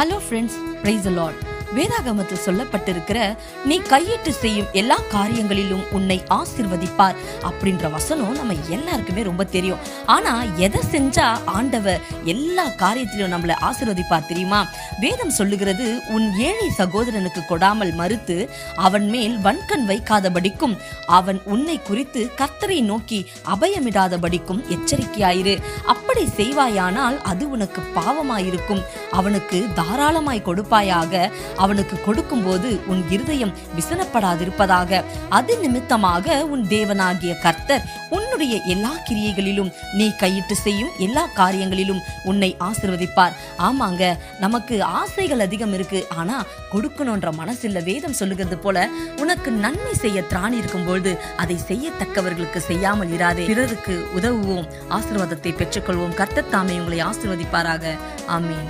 Hello friends, praise the Lord. வேதாகமத்தில் சொல்லப்பட்டிருக்கிற நீ கையிட்டு செய்யும் எல்லா காரியங்களிலும் உன்னை ஆசீர்வதிப்பார் அப்படின்ற வசனம் நம்ம எல்லாருக்குமே ரொம்ப தெரியும். ஆனா எதை செஞ்சா ஆண்டவர் எல்லா காரியத்திலும் நம்மளை ஆசீர்வதிப்பார் தெரியுமா? வேதம் சொல்லுகிறது, உன் ஏழை சகோதரனுக்கு கொடாமல் மறுத்து அவன் மேல் வன்கண் வைக்காதபடிக்கும் அவன் உன்னை குறித்து கர்த்தரை நோக்கி அபயமிடாதபடிக்கும் எச்சரிக்கையாயிரு. அப்படி செய்வாயானால் அது உனக்கு பாவமாயிருக்கும். அவனுக்கு தாராளமாய் கொடுப்பாயாக. அவனுக்கு கொடுக்கும் போது உன் இருதயம் விசனப்படாதிருப்பதாக. அது நிமித்தமாக உன் தேவனாகிய கர்த்தர் உன்னுடைய எல்லா கிரியைகளிலும் நீ கையிட்டு செய்யும் எல்லா காரியங்களிலும் உன்னை ஆசீர்வதிப்பார். ஆமாங்க, நமக்கு ஆசைகள் அதிகம் இருக்கு, ஆனா கொடுக்கணும்ன்ற மனசில்ல. வேதம் சொல்லுகிறது போல, உனக்கு நன்மை செய்ய திராணி இருக்கும் பொழுது அதை செய்யத்தக்கவர்களுக்கு செய்யாமல் இராதே. பிறருக்கு உதவுவோம், ஆசீர்வாதத்தை பெற்றுக்கொள்வோம். கர்த்தர் தாமே உங்களை ஆசீர்வதிப்பாராக. ஆமீன்.